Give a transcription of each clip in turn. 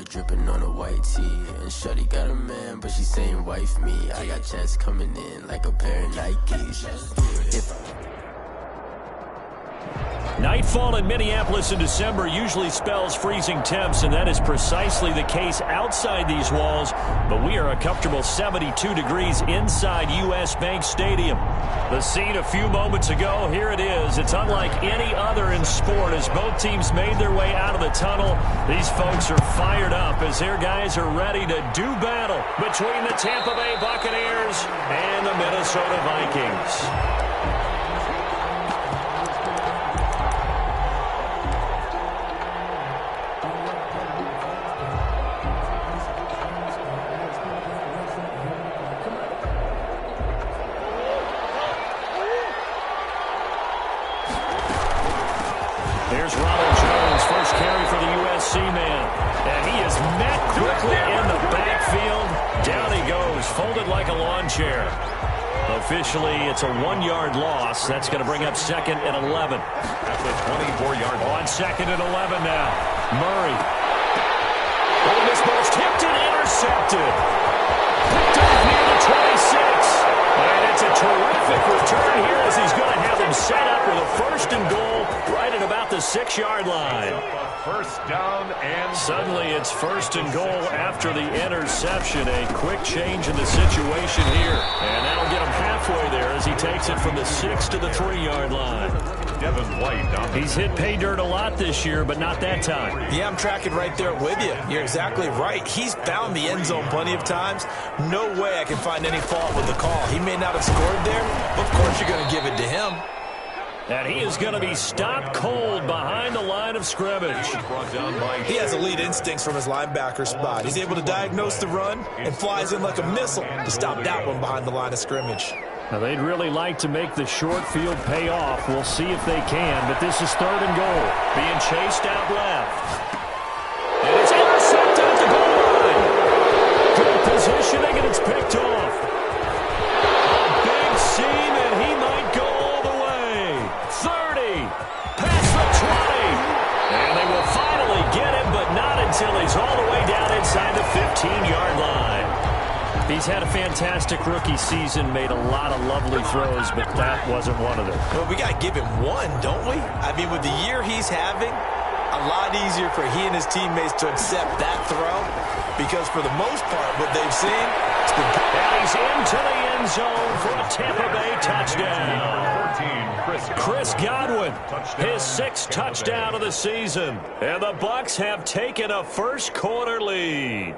dripping on a white tee. And shorty got a man, but she saying wife me. I got checks coming in like a pair of Nikes. Nightfall in Minneapolis in December usually spells freezing temps, and that is precisely the case outside these walls. But we are a comfortable 72 degrees inside U.S. Bank Stadium. The scene a few moments ago, here it is. It's unlike any other in sport as both teams made their way out of the tunnel. These folks are fired up as their guys are ready to do battle between the Tampa Bay Buccaneers and the Minnesota Vikings. Officially, it's a 1-yard loss. That's going to bring up second and 11. That's a 24-yard loss. On second and 11 now. Murray. Oh, this ball's tipped and intercepted. Picked up near the 26. And it's a terrific return here as he's going to have him set up with a first and goal right at about the 6-yard line. First down and suddenly it's first and goal after the interception. A quick change in the situation here. And that'll get him halfway there as he takes it from the 6 to the 3-yard line. Devin White. He's hit pay dirt a lot this year, but not that time. Yeah, I'm tracking right there with you. You're exactly right. He's found the end zone plenty of times. No way I can find any fault with the call. He may not have scored there, but of course you're going to give it to him. And he is going to be stopped cold behind the line of scrimmage. He has elite instincts from his linebacker spot. He's able to diagnose the run and flies in like a missile to stop that one behind the line of scrimmage. Now, they'd really like to make the short field pay off. We'll see if they can, but this is third and goal. Being chased out left. And it's intercepted at the goal line. Good positioning, and it's picked off. A big seam, and he might go all the way. 30, past the 20. And they will finally get him, but not until he's all the way down inside the 15-yard line. He's had a fantastic rookie season, made a lot of lovely throws, but that wasn't one of them. Well, we got to give him one, don't we? I mean, with the year he's having, a lot easier for he and his teammates to accept that throw because for the most part, what they've seen, it's been... And he's into the end zone for a Tampa Bay touchdown. Chris Godwin, his 6th touchdown of the season. And the Bucs have taken a first-quarter lead.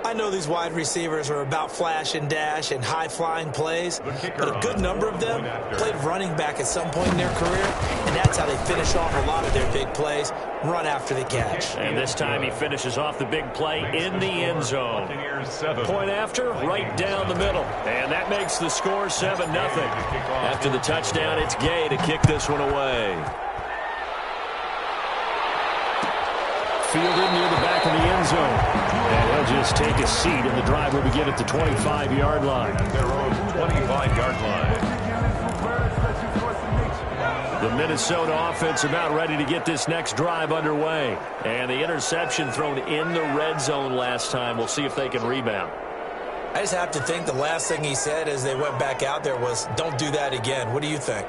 I know these wide receivers are about flash and dash and high-flying plays, but a good number of them played running back at some point in their career, and that's how they finish off a lot of their big plays, run after the catch. And this time he finishes off the big play in the end zone. Point after, right down the middle. And that makes the score 7-0. After the touchdown, it's Gay to kick this one away. Fielded near the back of the end zone. And he'll just take a seat, and the drive will begin at the 25-yard line. At their own 25-yard line. The Minnesota offense about ready to get this next drive underway. And the interception thrown in the red zone last time. We'll see if they can rebound. I just have to think the last thing he said as they went back out there was, don't do that again. What do you think?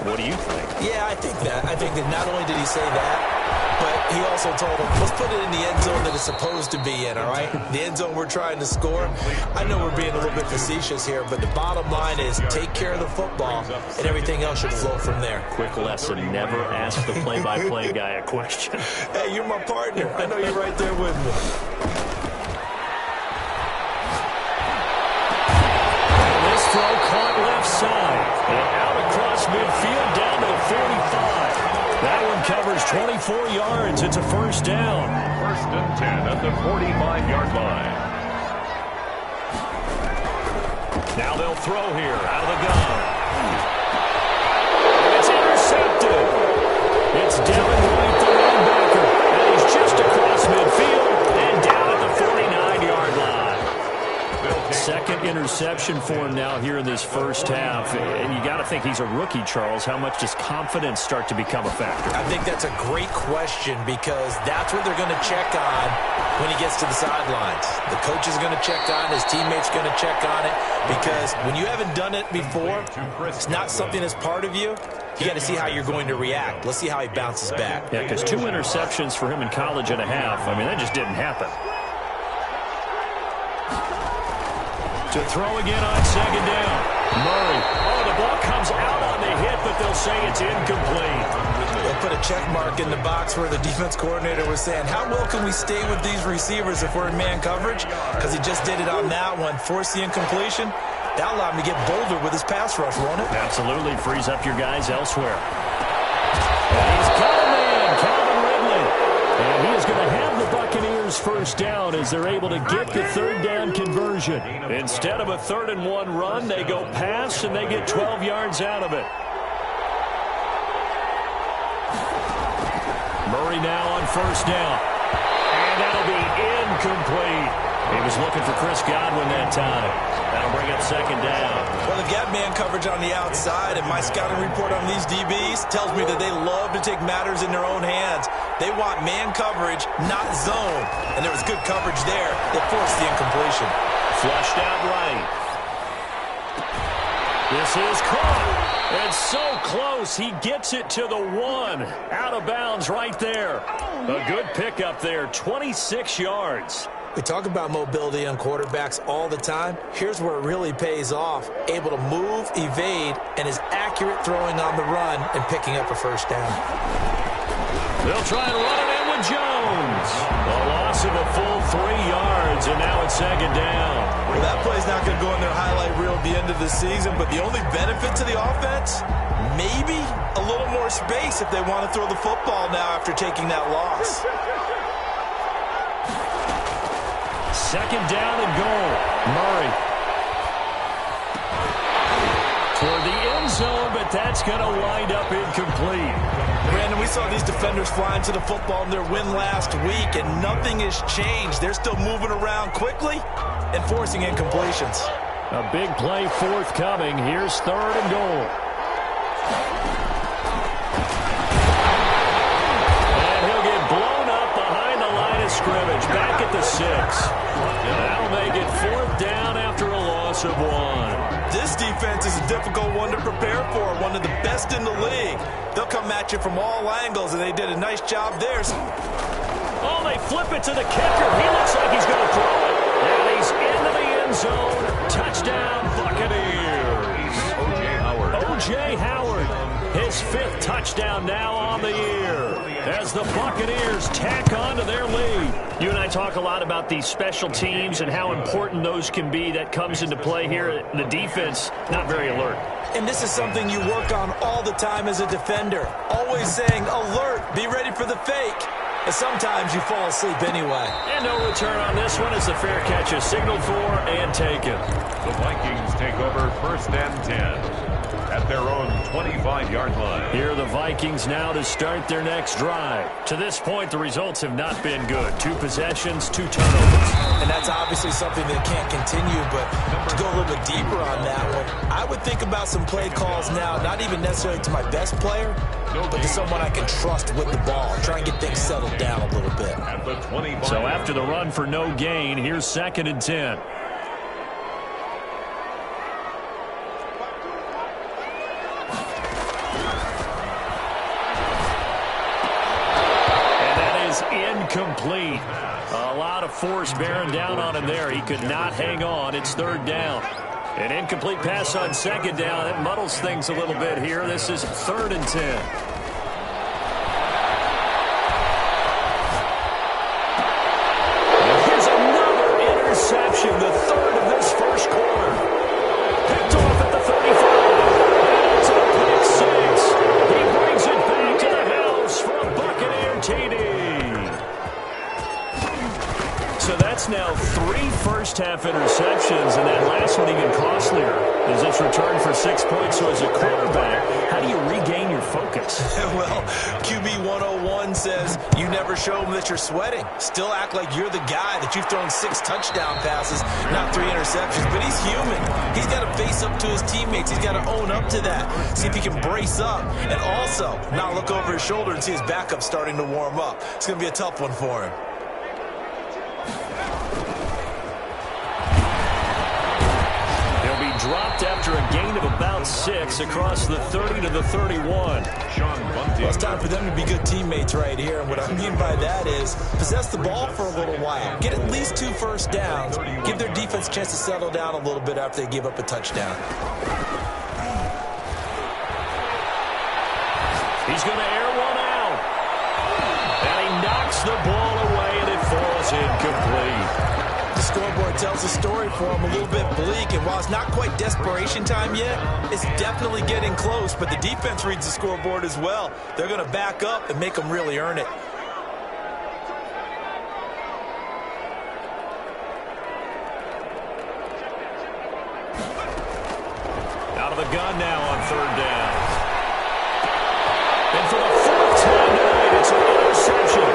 What do you think? Yeah, I think that. I think that not only did he say that, but he also told him, let's put it in the end zone that it's supposed to be in, all right? The end zone we're trying to score. I know we're being a little bit facetious here, but the bottom line is take care of the football, and everything else should flow from there. Quick lesson, never ask the play-by-play guy a question. Hey, you're my partner. I know you're right there with me. Throw caught left side and out across midfield down to the 45. That one covers 24 yards. It's a first down. First and 10 at the 45-yard line. Now they'll throw here out of the gun. It's intercepted. It's Devin White, the linebacker, and he's just across midfield and down at the 49-yard line. Second interception interception for him now here in this first half. And you got to think he's a rookie, Charles. How much does confidence start to become a factor? I think that's a great question because that's what they're going to check on when he gets to the sidelines. The coach is going to check on it. His teammates are going to check on it because when you haven't done it before, it's not something that's part of you. You got to see how you're going to react. Let's see how he bounces back. Yeah, because 2 interceptions for him in college and a half. I mean, that just didn't happen. To throw again on second down. Murray. Oh, the ball comes out on the hit, but they'll say it's incomplete. They'll put a check mark in the box where the defense coordinator was saying, how well can we stay with these receivers if we're in man coverage? Because he just did it on that one. Force the incompletion. That allowed him to get bolder with his pass rush, won't it? Absolutely. Frees up your guys elsewhere. And he's got a man, Calvin Ridley. And he is going to have the Buccaneers first down as they're able to get the third down conversion. Instead of a 3rd-and-1 run, they go pass, and they get 12 yards out of it. Murray now on first down. And that'll be incomplete. He was looking for Chris Godwin that time. That'll bring up second down. Well, they've got man coverage on the outside, and my scouting report on these DBs tells me that they love to take matters in their own hands. They want man coverage, not zone. And there was good coverage there that forced the incompletion. Flushed out right. This is caught. It's so close. He gets it to the 1. Out of bounds right there. A good pickup there. 26 yards. We talk about mobility on quarterbacks all the time. Here's where it really pays off. Able to move, evade, and is accurate throwing on the run and picking up a first down. They'll try and run it in with Jones. A loss of a full 3 yards, and now it's second down. Well, that play's not going to go in their highlight reel at the end of the season, but the only benefit to the offense, maybe a little more space if they want to throw the football now after taking that loss. Second down and goal. Murray. Toward the end zone, but that's going to wind up incomplete. Brandon, we saw these defenders flying to the football in their win last week, and nothing has changed. They're still moving around quickly and forcing incompletions. A big play forthcoming. Here's 3rd and goal. And he'll get blown up behind the line of scrimmage. Back at the 6. That'll make it 4th down after a loss of 1. This defense is a difficult one to prepare for, one of the best in the league. They'll come at you from all angles, and they did a nice job there. Oh, they flip it to the kicker. He looks like he's going to throw it. And he's into the end zone. Touchdown, Buccaneers. O.J. Howard, his 5th touchdown now on the year as the Buccaneers tack on to their lead. You and I talk a lot about these special teams and how important those can be. That comes into play here. The defense, not very alert. And this is something you work on all the time as a defender. Always saying, alert, be ready for the fake. And sometimes you fall asleep anyway. And no return on this one as the fair catch is signaled for and taken. The Vikings take over 1st and 10 at their own 25-yard line. Here are the Vikings now to start their next drive. To this point, the results have not been good. 2 possessions, 2 turnovers. And that's obviously something that can't continue, but to go a little bit deeper on that one, I would think about some play calls now, not even necessarily to my best player, but to someone I can trust with the ball. Try and get things settled down a little bit. So after the run for no gain, here's 2nd and 10. Incomplete. A lot of force bearing down on him there. He could not hang on. It's 3rd down. An incomplete pass on 2nd down. It muddles things a little bit here. This is 3rd and 10. And here's another interception, the 3rd of this first quarter. Picked off at the 35. It's a pick 6. He brings it back to the house for a Buccaneer TD. So that's now 3 first-half interceptions, and that last one even costlier as it's returned for 6 points. So as a quarterback, how do you regain your focus? Well, QB 101 says you never show them that you're sweating. Still act like you're the guy, that you've thrown 6 touchdown passes, not 3 interceptions. But he's human. He's got to face up to his teammates. He's got to own up to that, see if he can brace up, and also not look over his shoulder and see his backup starting to warm up. It's going to be a tough one for him. Dropped after a gain of about 6 across the 30 to the 31. Well, it's time for them to be good teammates right here. And what I mean by that is possess the ball for a little while. Get at least 2 first downs. Give their defense a chance to settle down a little bit after they give up a touchdown. He's going to air one out. And he knocks the ball away, and it falls incomplete. The scoreboard tells a story for him, a little bit bleak, and while it's not quite desperation time yet, it's definitely getting close, but the defense reads the scoreboard as well. They're going to back up and make them really earn it. Out of the gun now on 3rd down. And for the 4th time tonight, it's an interception.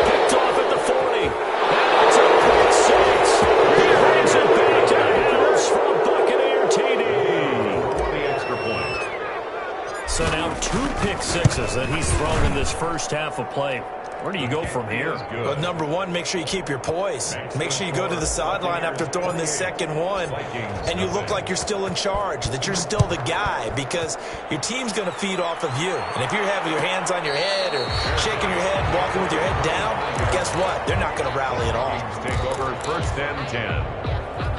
Picked off at the 40. And it's a pick 6. He brings it back to the house from Buccaneer TD. For the extra point. So now 2 pick sixes that he's thrown in this first half of play. Where do you go from here? Well, number one, make sure you keep your poise. Make sure you go to the sideline after throwing this second one, and you look like you're still in charge, that you're still the guy, because your team's going to feed off of you. And if you're having your hands on your head or shaking your head, walking with your head down, guess what? They're not going to rally at all. Take over 1st and 10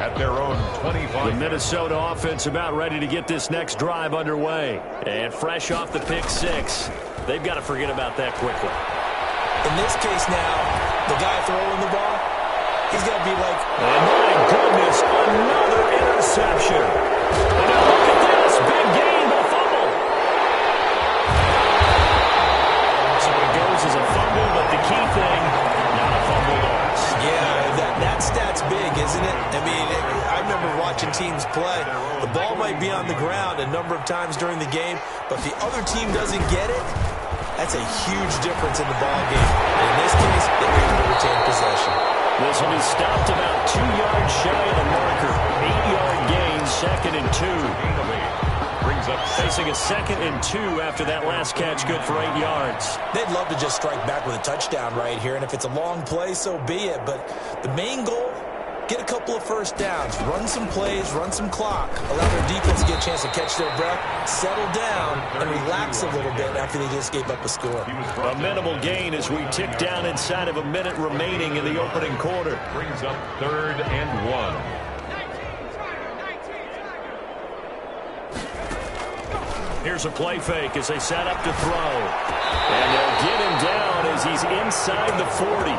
at their own 25. The Minnesota offense about ready to get this next drive underway. And fresh off the pick 6, they've got to forget about that quickly. In this case now, the guy throwing the ball, he's got to be like, and my goodness, another interception. And now look at this, big gain, but fumble. So it goes as a fumble, but the key thing, not a fumble loss. yeah, that stat's big, isn't it? I mean, I remember watching teams play. The ball might be on the ground a number of times during the game, but if the other team doesn't get it, that's a huge difference in the ball game. And in this case, they were able to retain possession. This will be stopped about 2 yards shy of the marker. 8-yard gain, 2nd and 2. Brings up Facing a 2nd and 2 after that last catch, good for 8 yards. They'd love to just strike back with a touchdown right here, and if it's a long play, so be it. But the main goal, get a couple of first downs, run some plays, run some clock, allow their defense to get a chance to catch their breath, settle down, and relax a little bit after they just gave up a score. A minimal gain as we tick down inside of a minute remaining in the opening quarter. brings up 3rd and 1. Here's a play fake as they set up to throw. And they'll get him down as he's inside the 40.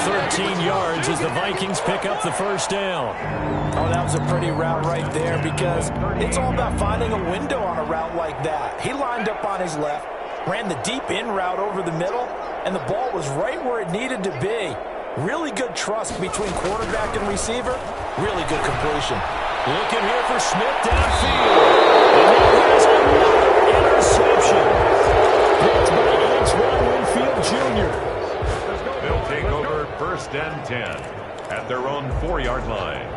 13 yards as the Vikings pick up the first down. Oh, that was a pretty route right there, because it's all about finding a window on a route like that. He lined up on his left, ran the deep in route over the middle, and the ball was right where it needed to be. Really good trust between quarterback and receiver. Really good completion. Looking here for Smith downfield. And now there's another interception. Picked by Antoine Winfield Jr. They'll take over 1st and 10 at their own 4-yard line.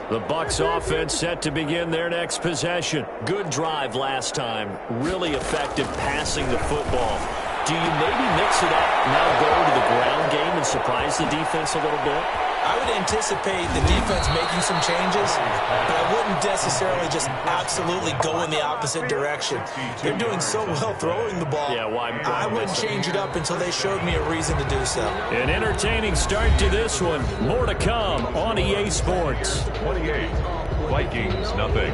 The Bucs offense set to begin their next possession. Good drive last time. Really effective passing the football. Do you maybe mix it up, now go to the ground game and surprise the defense a little bit? I would anticipate the defense making some changes, but I wouldn't necessarily just absolutely go in the opposite direction. They're doing so well throwing the ball. Yeah, why I wouldn't change it up until they showed me a reason to do so. An entertaining start to this one. More to come on EA Sports. 28, Vikings nothing.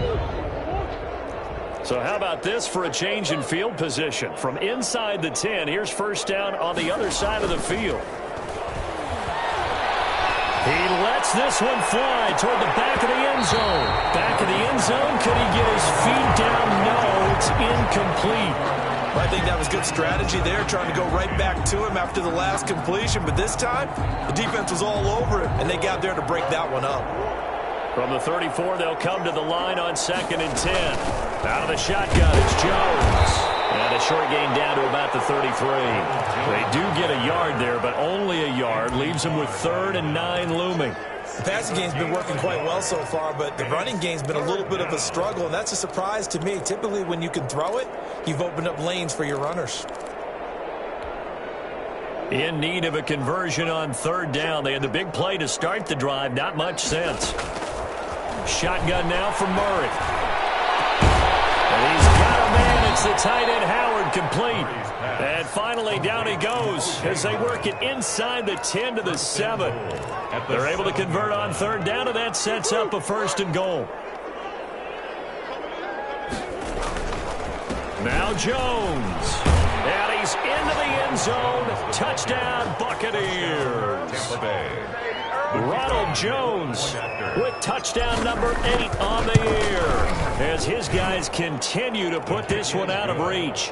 So how about this for a change in field position? From inside the 10, here's first down on the other side of the field. He lets this one fly toward the back of the end zone. Back of the end zone, could he get his feet down? No, it's incomplete. Well, I think that was good strategy there, trying to go right back to him after the last completion. But this time, the defense was all over it, and they got there to break that one up. From the 34, they'll come to the line on 2nd and 10. Out of the shotgun, it's Jones. And a short gain down to about the 33. They do get a yard there, but only a yard. Leaves them with 3rd and 9 looming. The passing game's been working quite well so far, but the running game's been a little bit of a struggle, and that's a surprise to me. Typically, when you can throw it, you've opened up lanes for your runners. In need of a conversion on 3rd down. They had the big play to start the drive. Not much sense. Shotgun now for Murray. And he's got a man. It's the tight end Howard, complete. And finally down he goes as they work it inside the 10 to the 7. They're able to convert on 3rd down, and that sets up a 1st and goal. Now Jones. And he's into the end zone. Touchdown, Buccaneers. Ronald Jones with touchdown number 8 on the year as his guys continue to put this one out of reach.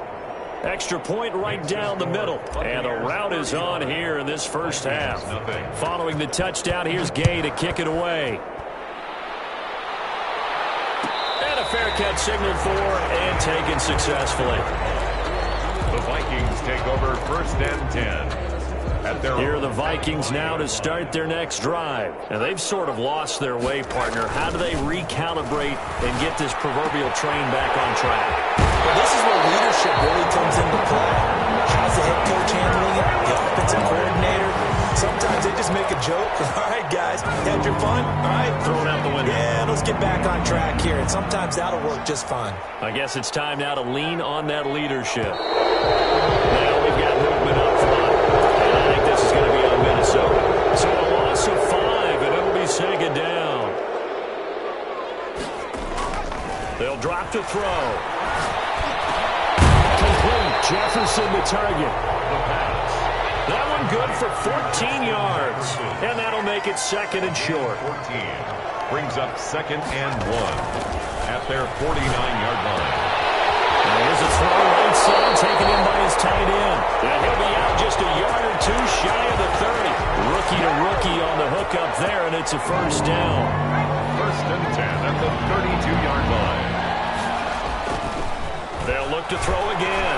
Extra point right down the middle. And the route is on here in this first half. Following the touchdown, here's Gay to kick it away. And a fair catch signaled for and taken successfully. The Vikings take over 1st and 10. Here are the Vikings now to start their next drive. And they've sort of lost their way, partner. How do they recalibrate and get this proverbial train back on track? Well, this is where leadership really comes into play. How's the head coach handling it? The offensive coordinator? Sometimes they just make a joke. All right, guys, had your fun? All right. Throw it out the window. Yeah, let's get back on track here. And sometimes that'll work just fine. I guess it's time now to lean on that leadership. Now we've got movement up front. And I think this is going to be on Minnesota. So a loss of 5, and it'll be second down. They'll drop to throw. Complete. Jefferson the target. The pass. That one good for 14 yards. And that'll make it 2nd and short. 14 brings up 2nd and 1 at their 49-yard line. And here's a throw right side, taken in by his tight end. And he'll be out just a yard or 2 shy of the 30. Rookie to rookie on the hook up there, and it's a 1st down. 1st and 10 at the 32-yard line. They'll look to throw again.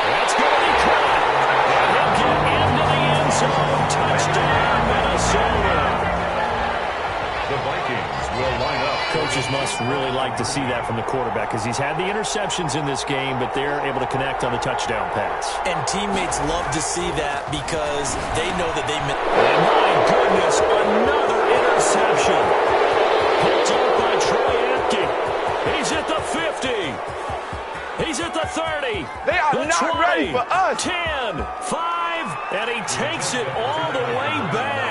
That's going to be caught. And he'll get into the end zone. Touchdown, Minnesota. The Vikings will line up. Coaches must really like to see that from the quarterback because he's had the interceptions in this game, but they're able to connect on the touchdown pass. And teammates love to see that because they know that they... And my goodness, another interception. Picked up by Troy Apke. He's at the 50. He's at the 30. They are the not 20, ready for us. 10, 5, and he takes it all the way back.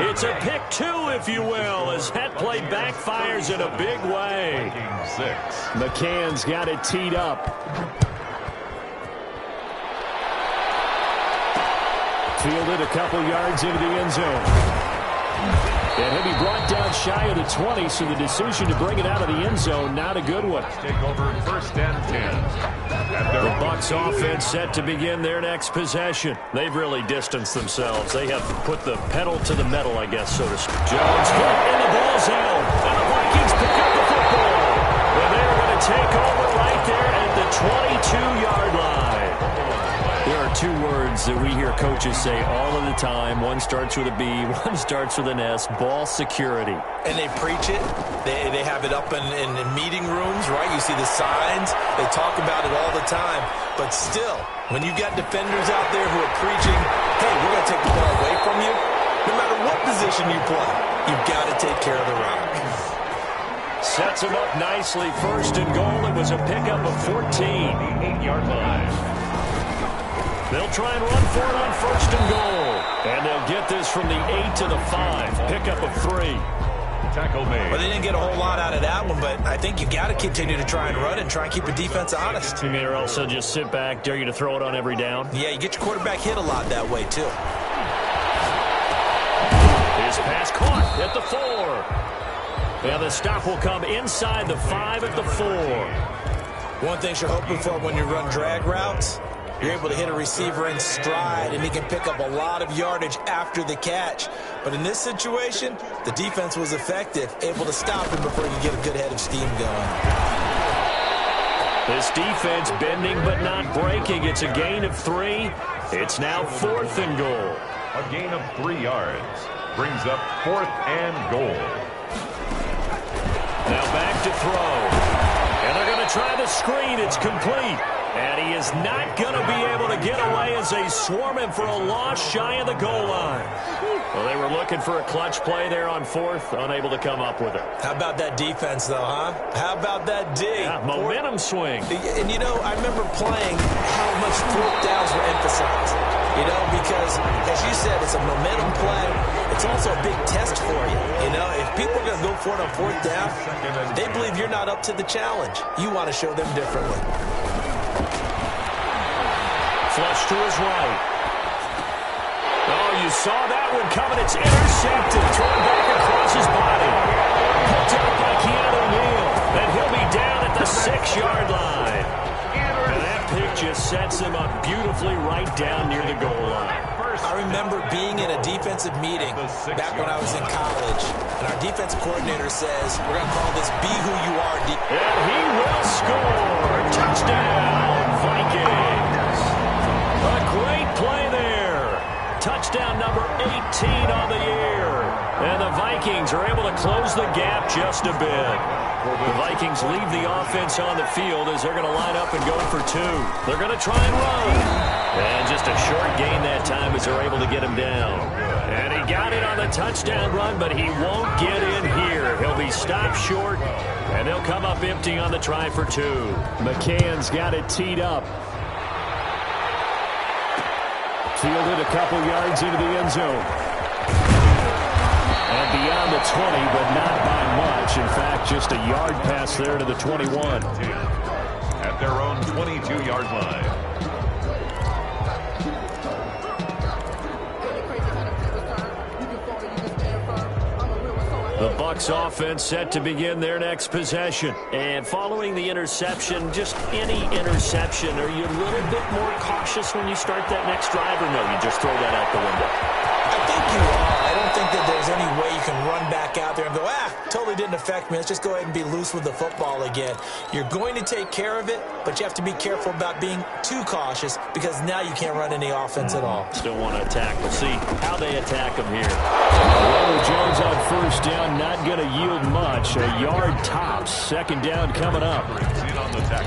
It's a pick 2, if you will, as that play backfires in a big way. 6. McCann's got it teed up. Fielded a couple yards into the end zone. And he'll be brought down shy of the 20, so the decision to bring it out of the end zone, not a good one. Take over 1st and 10. The Bucs offense set to begin their next possession. They've really distanced themselves. They have put the pedal to the metal, I guess, so to speak. Jones hit, and the ball's out. And the Vikings pick up the football. And they're going to take over right there at the 22-yard line. There are 2 words that we hear coaches say all of the time. One starts with a B, one starts with an S, ball security. And they preach it. They have it up in meeting rooms, right? You see the signs. They talk about it all the time. But still, when you got defenders out there who are preaching, hey, we're going to take the ball away from you, no matter what position you play, you've got to take care of the rock. Sets him up nicely. 1st and goal. It was a pickup of 14. 8-yard line. They'll try and run for it on 1st and goal. And they'll get this from the 8 to the 5. Pickup of 3. Tackle made. Well, they didn't get a whole lot out of that one, but I think you got to continue to try and run and try and keep the defense honest. You mean or else they'll just sit back, dare you to throw it on every down? Yeah, you get your quarterback hit a lot that way, too. His pass caught at the 4. And the stop will come inside the 5 at the 4. One thing you're hoping for when you run drag routes, you're able to hit a receiver in stride, and he can pick up a lot of yardage after the catch. But in this situation, the defense was effective, able to stop him before he could get a good head of steam going. This defense bending but not breaking. It's a gain of 3. It's now 4th and goal. A gain of 3 yards brings up 4th and goal. Now back to throw. And they're going to try the screen. It's complete. And he is not going to be able to get away as they swarm him for a loss shy of the goal line. Well, they were looking for a clutch play there on 4th, unable to come up with it. How about that defense, though, huh? How about that D? Yeah, momentum swing. And, you know, I remember playing how much 4th downs were emphasized. You know, because, as you said, it's a momentum play. It's also a big test for you. You know, if people are going to go for it on 4th down, they believe you're not up to the challenge. You want to show them differently. Flush to his right. Oh, you saw that one coming. It's intercepted. Thrown back across his body. Picked up by Keanu Neal. And he'll be down at the 6-yard line. And that pick just sets him up beautifully right down near the goal line. I remember being in a defensive meeting back when I was in college, and our defensive coordinator says, we're going to call this Be Who You Are. And he will score. Touchdown, Vikings. A great play there. Touchdown number 18 on the year. And the Vikings are able to close the gap just a bit. The Vikings leave the offense on the field as they're going to line up and go for 2. They're going to try and run. And just a short gain that time as they're able to get him down. And he got it on the touchdown run, but he won't get in here. He'll be stopped short, and they'll come up empty on the try for 2. McCann's got it teed up. Fielded a couple yards into the end zone. And beyond the 20, but not by much. In fact, just a yard pass there to the 21. At their own 22-yard line. The Bucs offense set to begin their next possession. And following the interception, just any interception, are you a little bit more cautious when you start that next drive, or no, you just throw that out the window? I think you are. I don't think that there's any way you can run back out there and go, totally didn't affect me. Let's just go ahead and be loose with the football again. You're going to take care of it, but you have to be careful about being too cautious because now you can't run any offense at all. Still want to attack. We'll see how they attack them here. Ronald Jones on 1st down, not going to yield much. A yard tops. 2nd down coming up.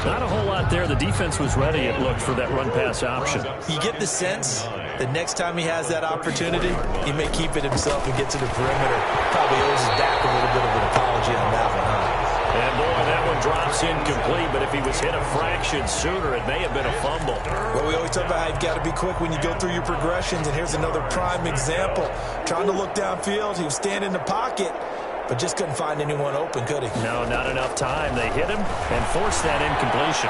Not a whole lot there. The defense was ready, it looked, for that run-pass option. You get the sense that next time he has that opportunity, he may keep it himself and get to the perimeter. Probably owes his back a little bit of an apology on that one, huh? And, boy, that one drops incomplete, but if he was hit a fraction sooner, it may have been a fumble. Well, we always talk about how you've got to be quick when you go through your progressions, and here's another prime example. Trying to look downfield, he was standing in the pocket, but just couldn't find anyone open, could he? No, not enough time. They hit him and forced that incompletion.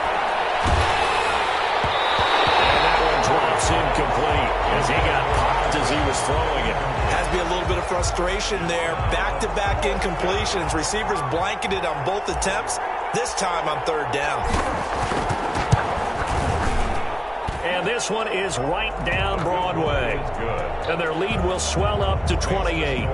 And that one drops incomplete as he got popped as he was throwing it. Has to be a little bit of frustration there. Back-to-back incompletions. Receivers blanketed on both attempts, this time on 3rd down. And this one is right down Broadway. And their lead will swell up to 28.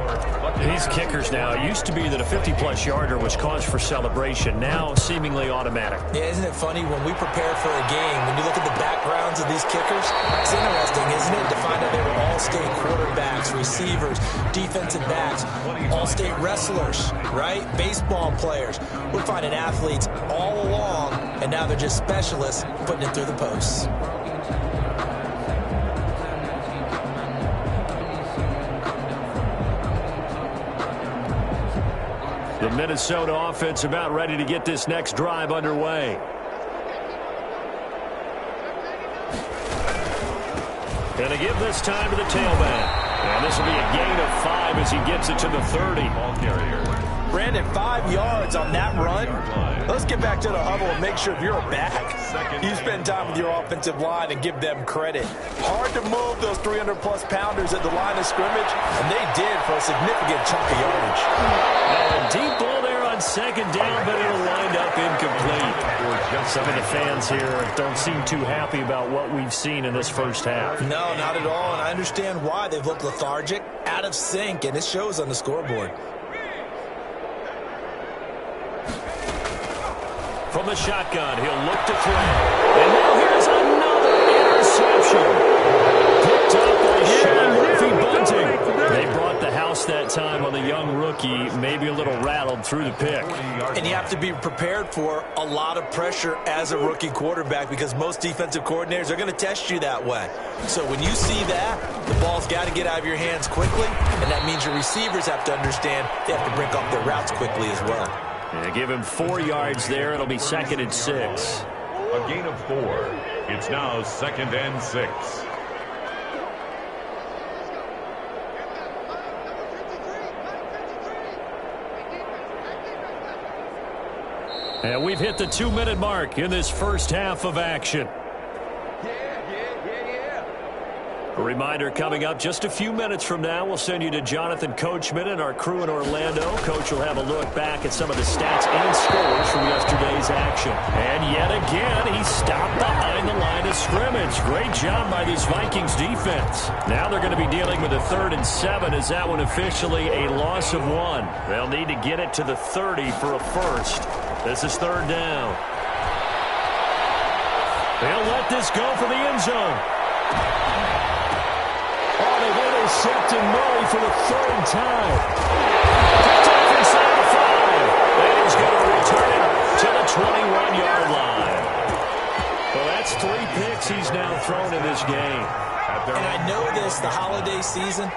These kickers now, it used to be that a 50-plus yarder was cause for celebration. Now seemingly automatic. Yeah, isn't it funny when we prepare for a game, when you look at the backgrounds of these kickers, it's interesting, isn't it, to find out they were all-state quarterbacks, receivers, defensive backs, all-state wrestlers, right? Baseball players. We're finding athletes all along, and now they're just specialists putting it through the posts. The Minnesota offense about ready to get this next drive underway. And they give this time to the tailback. And this will be a gain of 5 as he gets it to the 30. Ball carrier. Brandon, 5 yards on that run. Let's get back to the huddle and make sure if you're a back, you spend time with your offensive line and give them credit. Hard to move those 300-plus pounders at the line of scrimmage, and they did for a significant chunk of yardage. And a deep ball there on on second down, but it'll wind up incomplete. Some of the fans here don't seem too happy about what we've seen in this first half. No, not at all, and I understand why. They've looked lethargic, out of sync, and it shows on the scoreboard. From the shotgun, he'll look to throw. And now here's another interception. Picked up by Sean Murphy-Bunting. They brought the house that time on the young rookie, maybe a little rattled through the pick. And you have to be prepared for a lot of pressure as a rookie quarterback because most defensive coordinators are going to test you that way. So when you see that, the ball's got to get out of your hands quickly, and that means your receivers have to understand they have to break off their routes quickly as well. Yeah, give him 4 yards there. It'll be 2nd and 6. A gain of 4. It's now 2nd and 6. And we've hit the 2-minute mark in this first half of action. A reminder coming up just a few minutes from now, we'll send you to Jonathan Coachman and our crew in Orlando. Coach will have a look back at some of the stats and scores from yesterday's action. And yet again, he stopped behind the line of scrimmage. Great job by this Vikings defense. Now they're going to be dealing with a 3rd and 7. Is that one officially a loss of 1? They'll need to get it to the 30 for a first. This is 3rd down. They'll let this go for the end zone. Intercepting Murray for the 3rd time. Picked off inside the 5. And he's going to return it to the 21-yard line. Well, that's 3 picks he's now thrown in this game. And I know this, the holiday season,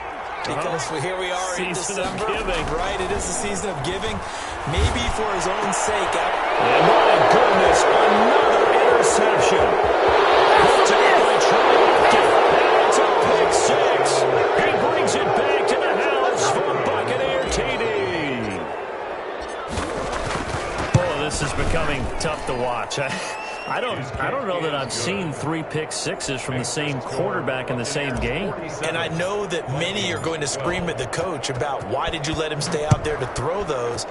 because here we are in December. Right, it is the season of giving. Maybe for his own sake. And my goodness, another interception. Picked up by Trey. It's a pick 6. He brings it back to the house for Buccaneer TD. Oh, this is becoming tough to watch. I don't know that I've seen 3 pick 6s from the same quarterback in the same game. And I know that many are going to scream at the coach about why did you let him stay out there to throw those.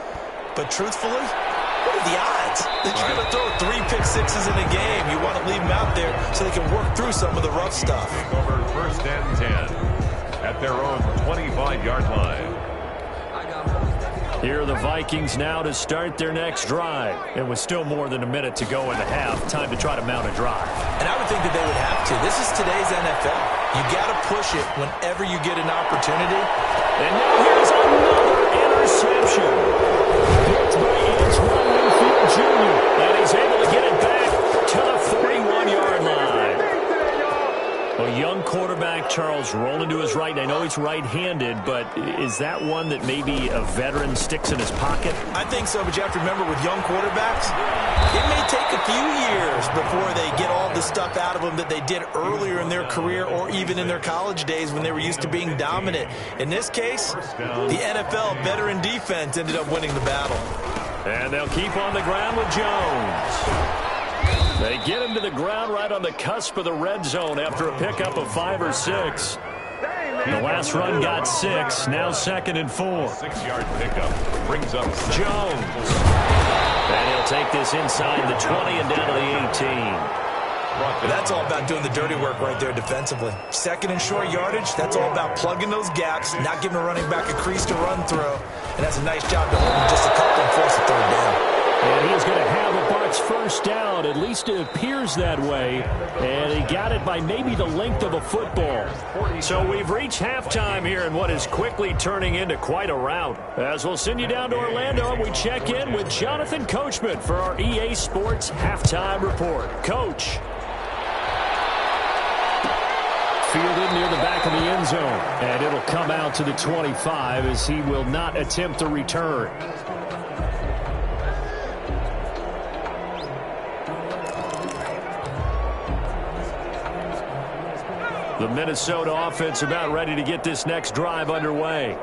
But truthfully, what are the odds that you're going to throw 3 pick 6s in a game? You want to leave them out there so they can work through some of the rough stuff. Over 1st and 10 at their own 25-yard line. Here are the Vikings now to start their next drive. And with still more than a minute to go in the half, time to try to mount a drive. And I would think that they would have to. This is today's NFL. You got to push it whenever you get an opportunity. And now here's another interception. Picked by Antoine Winfield Jr. And he's able to get it back to the 41-yard line. A young quarterback, Charles, rolling to his right. I know he's right-handed, but is that one that maybe a veteran sticks in his pocket? I think so, but you have to remember with young quarterbacks, it may take a few years before they get all the stuff out of them that they did earlier in their career or even in their college days when they were used to being dominant. In this case, the NFL veteran defense ended up winning the battle. And they'll keep on the ground with Jones. They get him to the ground right on the cusp of the red zone after a pickup of 5 or 6. The last run got 6. Now 2nd and 4. 6-yard pickup brings up Jones. And he'll take this inside the 20 and down to the 18. That's all about doing the dirty work right there defensively. 2nd and short yardage, that's all about plugging those gaps, not giving a running back a crease to run through. And that's a nice job to hold him just a couple and force a 3rd down. And he's going to have the Bucs first down. At least it appears that way. And he got it by maybe the length of a football. So we've reached halftime here in what is quickly turning into quite a rout. As we'll send you down to Orlando, and we check in with Jonathan Coachman for our EA Sports Halftime Report. Coach. Fielded near the back of the end zone. And it'll come out to the 25 as he will not attempt a return. The Minnesota offense about ready to get this next drive underway.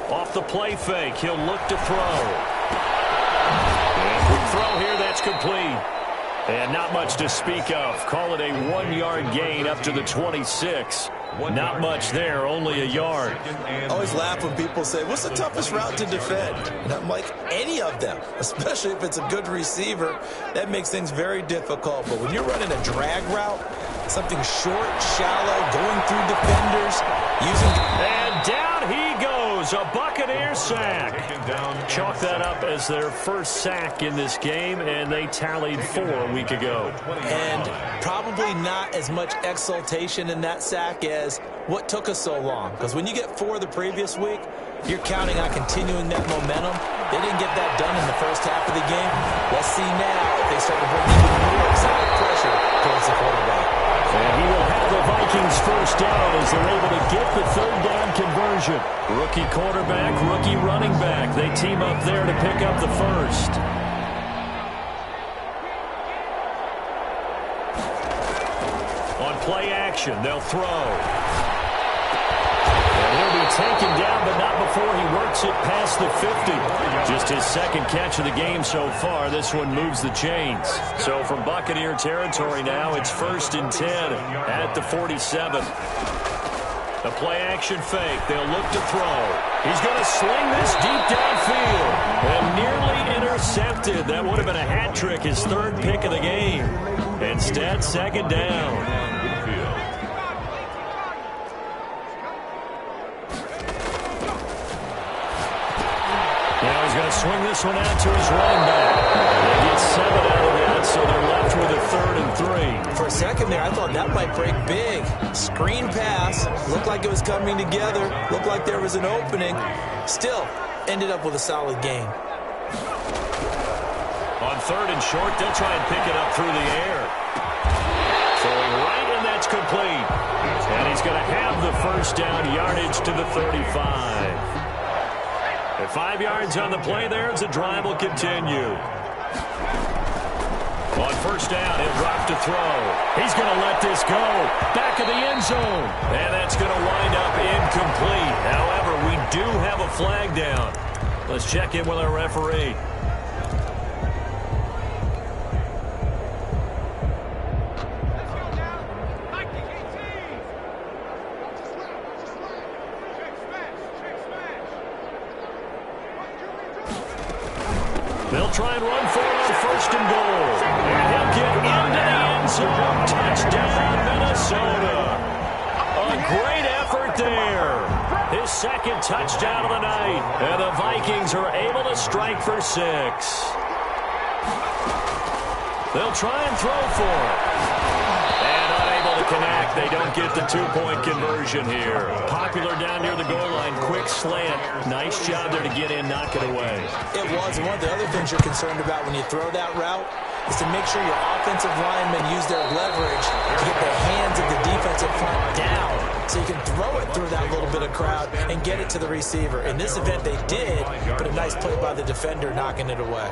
Off the play fake, he'll look to throw. And quick throw here, that's complete. And not much to speak of. Call it a 1-yard gain up to the 26. Not much there, only a yard. I always laugh when people say, what's the toughest route to defend? And I'm like, any of them, especially if it's a good receiver. That makes things very difficult. But when you're running a drag route, something short, shallow, going through defenders, using... And down he goes, a Buccaneer sack. Chalk that up as their first sack in this game, and they tallied 4 a week ago. And probably not as much exultation in that sack as what took us so long. Because when you get 4 the previous week, you're counting on continuing that momentum. They didn't get that done in the first half of the game. Let's see now if they start to bring even more exotic pressure towards the quarterback. And he will have the Vikings first down as they're able to get the third down conversion. Rookie quarterback, rookie running back. They team up there to pick up the first. On play action, they'll throw. And he'll be taken down, but not before he works it past the 50. Just his second catch of the game so far. This one moves the chains. So from Buccaneer territory now, it's 1st and 10 at the 47. The play action fake. They'll look to throw. He's going to sling this deep downfield. And nearly intercepted. That would have been a hat trick, his 3rd pick of the game. Instead, 2nd down. Now he's going to swing this one out to his running back. They get 7 out of that, so they're left with a 3rd and 3. For a second there, I thought that might break big. Screen pass. Looked like it was coming together. Looked like there was an opening. Still, ended up with a solid game. On 3rd and short, they'll try and pick it up through the air. Throwing right, and that's complete. And he's going to have the first down, yardage to the 35. At 5 yards on the play there as the drive will continue. On first down, he'll drop to throw. He's going to let this go. Back of the end zone. And that's going to wind up incomplete. However, we do have a flag down. Let's check in with our referee. They'll try and run for it on 1st and goal. And he'll get into the end zone. Touchdown, Minnesota. A great effort there. His 2nd touchdown of the night. And the Vikings are able to strike for 6. They'll try and throw for it. And unable to connect. They don't get the 2-point conversion here. Popular down near the goal line. Quick slant. Nice job there to get in, knock it away. It was. And one of the other things you're concerned about when you throw that route is to make sure your offensive linemen use their leverage to get the hands of the defensive front down so you can throw it through that little bit of crowd and get it to the receiver. In this event, they did, but a nice play by the defender knocking it away.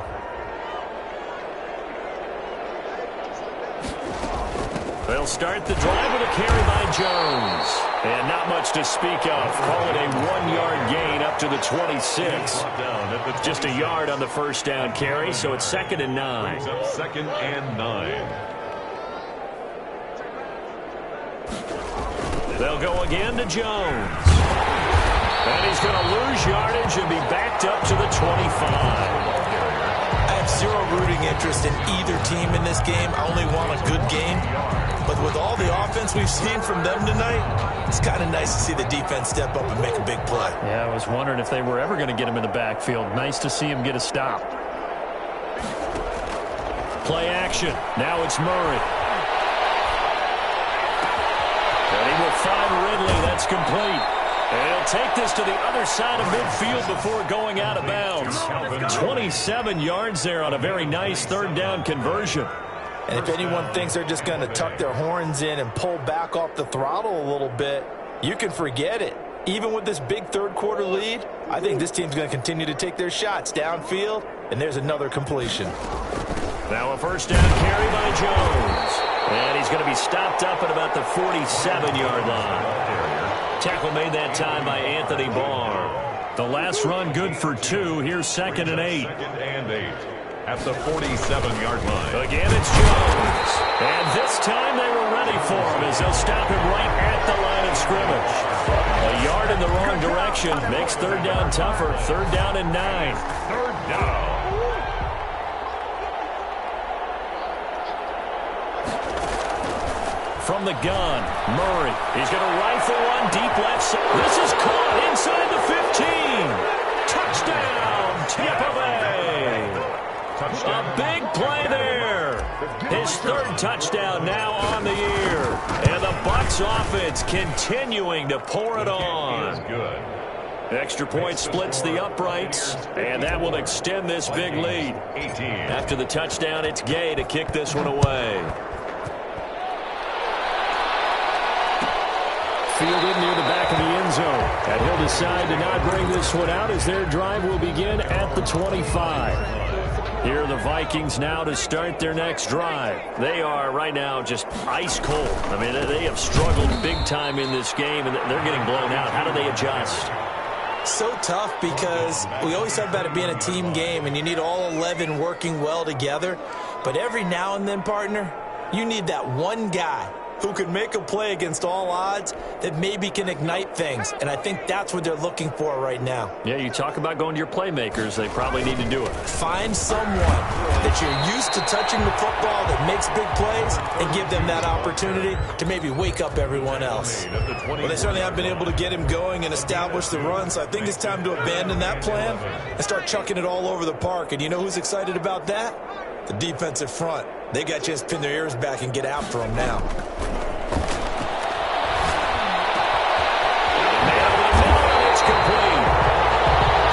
They'll start the drive with a carry by Jones. And not much to speak of. Call it a 1-yard gain up to the 26. Just a yard on the first down carry, so it's 2nd and 9. 2nd and 9. They'll go again to Jones. And he's going to lose yardage and be backed up to the 25. I have zero rooting interest in either team in this game. I only want a good game. But with all the offense we've seen from them tonight, it's kind of nice to see the defense step up and make a big play. Yeah, I was wondering if they were ever going to get him in the backfield. Nice to see him get a stop. Play action. Now it's Murray. And he will find Ridley. That's complete. And he'll take this to the other side of midfield before going out of bounds. 27 yards there on a very nice 3rd down conversion. And if anyone thinks they're just going to tuck their horns in and pull back off the throttle a little bit, you can forget it. Even with this big 3rd quarter lead, I think this team's going to continue to take their shots downfield, and there's another completion. Now a first down carry by Jones. And he's going to be stopped up at about the 47-yard line. Tackle made that time by Anthony Barr. The last run good for 2. Here's 2nd and 8. 2nd and 8. At the 47-yard line. Again, it's Jones. And this time they were ready for him as they'll stop him right at the line of scrimmage. third down tougher. Third down and 9. Third down. From the gun, Murray. He's going to rifle one deep left side. This is caught inside the 15. Touchdown, Tampa Bay. A big play there. His third touchdown now on the year. And the Bucs offense continuing to pour it on. Good. Extra point splits the uprights, and that will extend this big lead. After the touchdown, it's Gay to kick this one away. Fielded near the back of the end zone. And he'll decide to not bring this one out as their drive will begin at the 25. Here are the Vikings now to start their next drive. They are right now just ice cold. I mean, they have struggled big time in this game, and they're getting blown out. How do they adjust? So tough because we always talk about it being a team game, and you need all 11 working well together. But every now and then, partner, you need that one guy who can make a play against all odds that maybe can ignite things. And I think that's what they're looking for right now. Yeah, you talk about going to your playmakers. They probably need to do it. Find someone that you're used to touching the football that makes big plays and give them that opportunity to maybe wake up everyone else. Well, they certainly have been able to get him going and establish the run, so I think it's time to abandon that plan and start chucking it all over the park. And you know who's excited about that? The defensive front. They got to just pin their ears back and get after him now. It's complete.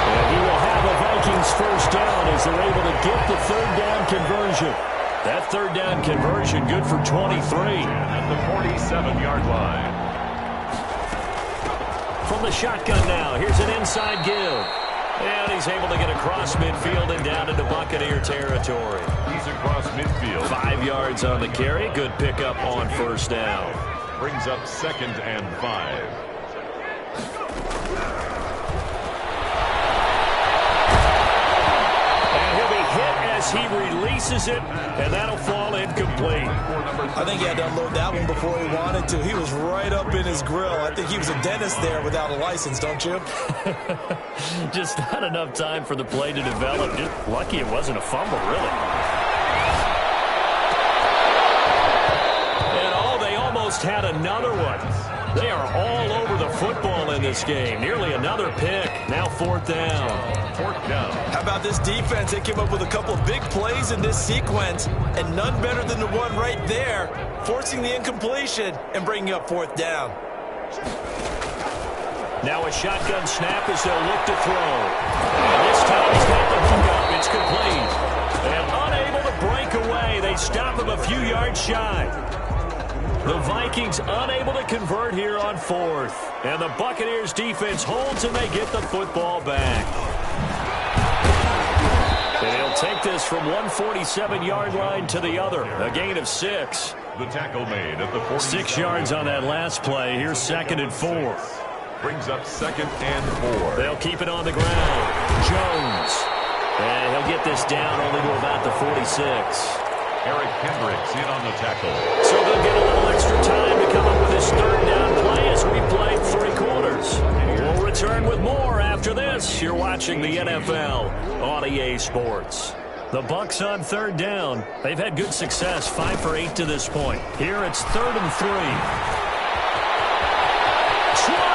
And he will have a Vikings first down as they're able to get the third down conversion. That third down conversion good for 23. At the 47-yard line. From the shotgun now, here's an inside give. And he's able to get across midfield and down into Buccaneer territory. He's across midfield. 5 yards on the carry. Good pickup on first down. Brings up 2nd and 5. And he'll be hit as he releases it, and that'll fall incomplete. I think he had to unload that one before he wanted to. He was right up in his grill. I think he was a dentist there without a license, don't you? Just not enough time for the play to develop. Just lucky it wasn't a fumble, really. And they almost had another one. They are all over the football in this game. Nearly another pick. Now 4th down. 4th down. How about this defense? They came up with a couple of big plays in this sequence, and none better than the one right there, forcing the incompletion and bringing up 4th down. Now a shotgun snap as they'll look to throw. And this time he's got the hook up. It's complete. And unable to break away. They stop him a few yards shy. The Vikings unable to convert here on 4th. And the Buccaneers defense holds and they get the football back. And he'll take this from 147-yard line to the other. A gain of 6. The tackle made at the 47. 6 yards on that last play. Here's 2nd and 4. Brings up 2nd and 4. They'll keep it on the ground. Jones. And he'll get this down only to about the 46. Eric Kendricks in on the tackle. So they'll get a little extra time to come up with this third down play as we play 3 quarters. We'll return with more after this. You're watching the NFL on EA Sports. The Bucs on 3rd down. They've had good success, 5 for 8 to this point. Here it's 3rd and 3. 20!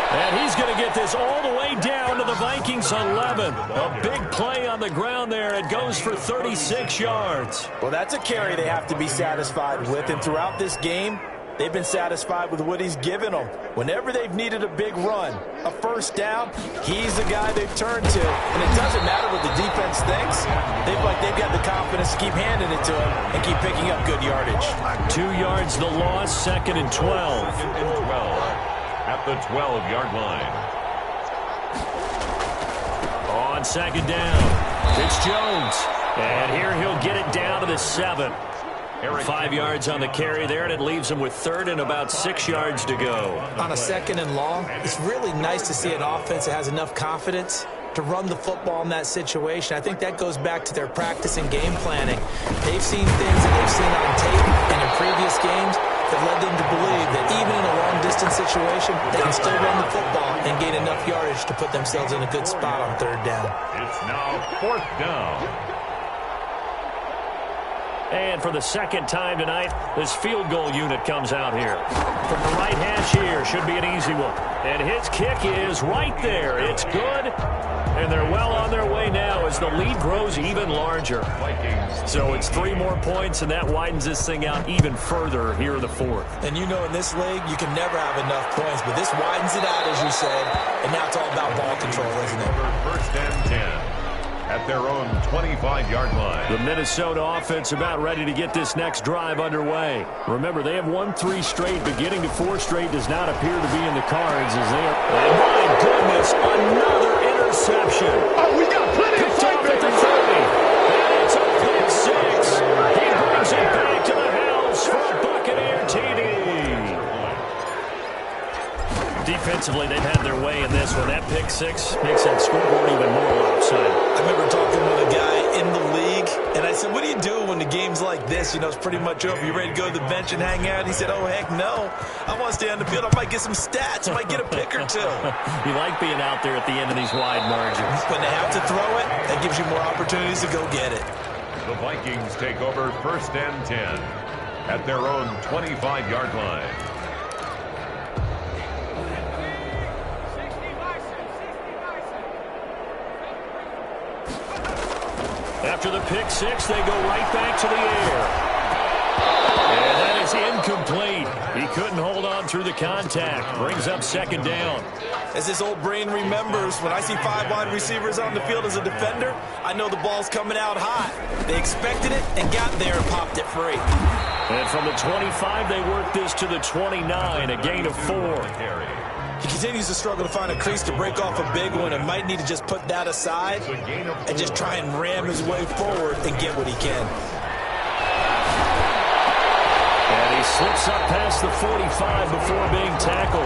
And he's going to get this all the way down to the Vikings 11. A big play on the ground there. It goes for 36 yards. Well, that's a carry they have to be satisfied with. And throughout this game, they've been satisfied with what he's given them. Whenever they've needed a big run, a first down, he's the guy they've turned to. And it doesn't matter what the defense thinks. They've got the confidence to keep handing it to him and keep picking up good yardage. 2 yards the loss, 2nd and 12. 2nd and 12. At the 12-yard line. On 2nd down, it's Jones. And here he'll get it down to the 7. 5 yards on the carry there, and it leaves him with 3rd and about 6 yards to go. On a 2nd and long, it's really nice to see an offense that has enough confidence to run the football in that situation. I think that goes back to their practice and game planning. They've seen things that they've seen on tape and in previous games that led them to believe that even in a long-distance consistent situation, they can still run the football and gain enough yardage to put themselves in a good spot on third down. It's now fourth down. And for the second time tonight, this field goal unit comes out here. From the right hash here, should be an easy one. And his kick is right there. It's good. And they're well on their way now as the lead grows even larger. So it's 3 more points, and that widens this thing out even further here in the fourth. And you know in this league, you can never have enough points, but this widens it out, as you said. And now it's all about ball control, isn't it? First and 10. At their own 25-yard line. The Minnesota offense about ready to get this next drive underway. Remember, they have won 3 straight, but getting to 4 straight does not appear to be in the cards as they are. Oh, my goodness, another interception. Oh, we got plenty of time at the 30. And it's a pick 6. He brings it back to the house for a Buccaneer TD. Defensively, they've had their way in this one. That pick 6 makes that scoreboard even more lopsided. I remember talking with a guy in the league, and I said, what do you do when the game's like this? You know, it's pretty much over. You ready to go to the bench and hang out? He said, oh, heck no. I want to stay on the field. I might get some stats. I might get a pick or 2. You like being out there at the end of these wide margins. When they have to throw it, that gives you more opportunities to go get it. The Vikings take over first and 10 at their own 25-yard line. After the pick 6, they go right back to the air. And that is incomplete. He couldn't hold on through the contact. Brings up second down. As this old brain remembers, when I see 5 wide receivers on the field as a defender, I know the ball's coming out hot. They expected it and got there and popped it free. And from the 25, they work this to the 29, a gain of 4. He continues to struggle to find a crease to break off a big one and might need to just put that aside and just try and ram his way forward and get what he can. And he slips up past the 45 before being tackled.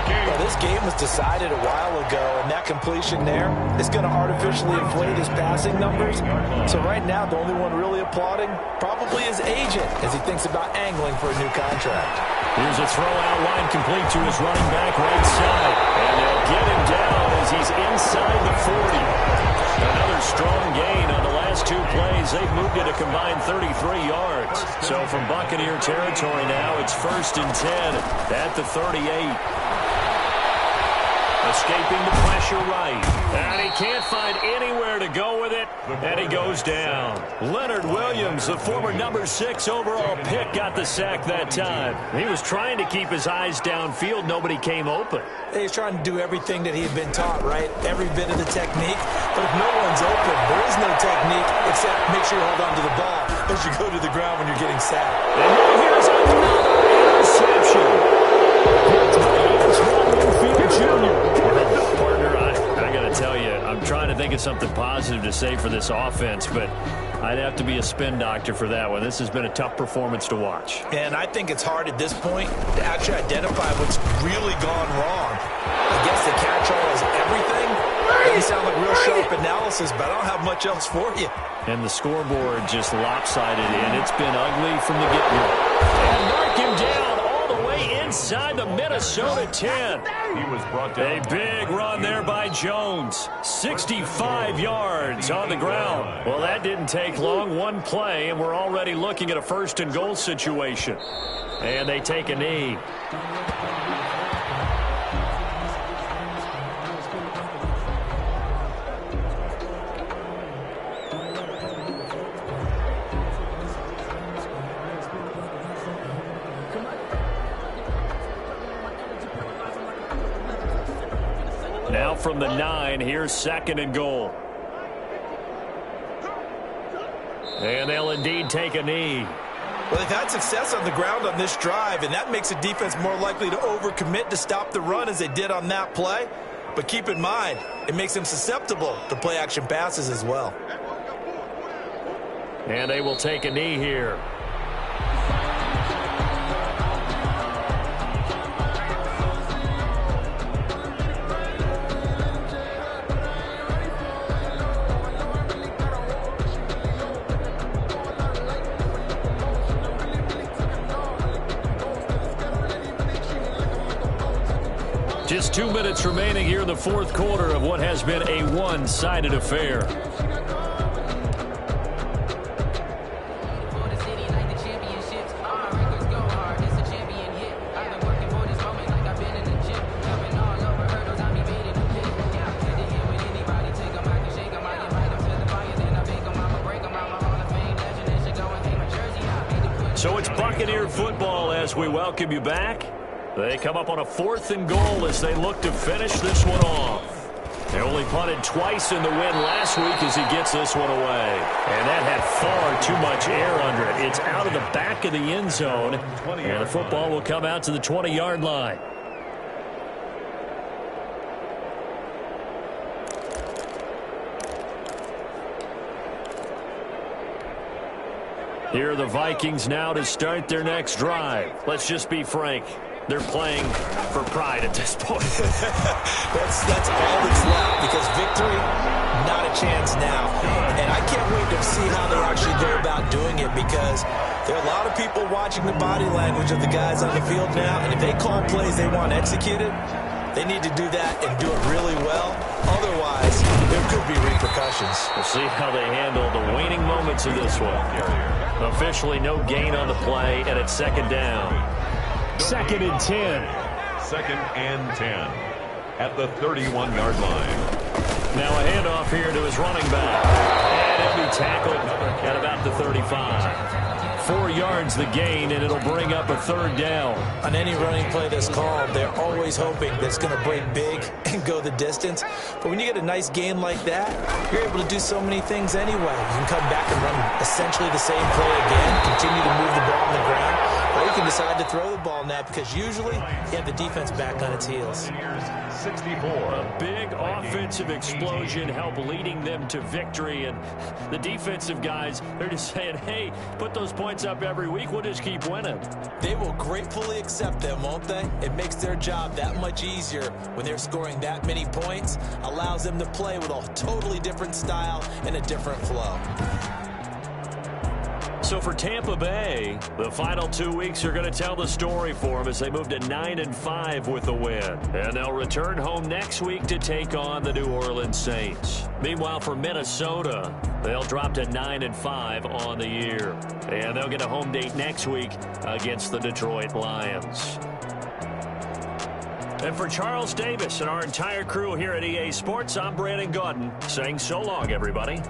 Well, this game was decided a while ago, and that completion there is going to artificially inflate his passing numbers. So right now, the only one really applauding probably his agent as he thinks about angling for a new contract. Here's a throw out line complete to his running back right side. And they'll get him down as he's inside the 40. Another strong gain on the last 2 plays. They've moved it a combined 33 yards. So from Buccaneer territory now, it's first and 10 at the 38. Escaping the pressure right. And he can't find anywhere to go with it. And he goes down. Leonard Williams, the former number 6 overall pick, got the sack that time. He was trying to keep his eyes downfield. Nobody came open. He's trying to do everything that he had been taught, right? Every bit of the technique. But if no one's open, there is no technique except make sure you hold on to the ball as you go to the ground when you're getting sacked. And now here's another interception. Partner, I got to tell you, I'm trying to think of something positive to say for this offense, but I'd have to be a spin doctor for that one. This has been a tough performance to watch. And I think it's hard at this point to actually identify what's really gone wrong. I guess the catch-all is everything. Doesn't sound like real sharp analysis, but I don't have much else for you. And the scoreboard just lopsided in. It's been ugly from the get-go. And mark him down all the way inside the Minnesota 10. He was brought down. A big run there by Jones. 65 yards on the ground. Well, that didn't take long. 1 play, and we're already looking at a first and goal situation. And they take a knee. Now from the 9, here's second and goal. And they'll indeed take a knee. Well, they've had success on the ground on this drive, and that makes a defense more likely to overcommit to stop the run as they did on that play. But keep in mind, it makes them susceptible to play-action passes as well. And they will take a knee here. Just 2 minutes remaining here in the fourth quarter of what has been a one-sided affair. So it's Buccaneer football as we welcome you back. They come up on a 4th and goal as they look to finish this one off. They only punted twice in the win last week as he gets this one away. And that had far too much air under it. It's out of the back of the end zone, and the football will come out to the 20-yard line. Here are the Vikings now to start their next drive. Let's just be frank. They're playing for pride at this point. that's all that's left, because victory, not a chance now. And I can't wait to see how they actually go about doing it, because there are a lot of people watching the body language of the guys on the field now, and if they call plays they want executed, they need to do that and do it really well. Otherwise, there could be repercussions. We'll see how they handle the waning moments of this one. Officially no gain on the play, and it's second down. 2nd and 10. 2nd and 10 at the 31-yard line. Now a handoff here to his running back. And he'll be tackled at about the 35. 4 yards the gain, and it'll bring up a 3rd down. On any running play that's called, they're always hoping that it's going to break big and go the distance. But when you get a nice gain like that, you're able to do so many things anyway. You can come back and run essentially the same play again, continue to move the ball on the ground, or you can decide to throw the ball now, because usually you have the defense back on its heels. 64. A big offensive explosion helped leading them to victory, and the defensive guys, they're just saying, hey, put those points up every week, we'll just keep winning. They will gratefully accept them, won't they? It makes their job that much easier when they're scoring that many points, allows them to play with a totally different style and a different flow. So for Tampa Bay, the final 2 weeks are going to tell the story for them as they move to 9-5 with a win. And they'll return home next week to take on the New Orleans Saints. Meanwhile, for Minnesota, they'll drop to 9-5 on the year. And they'll get a home date next week against the Detroit Lions. And for Charles Davis and our entire crew here at EA Sports, I'm Brandon Gaudin saying so long, everybody.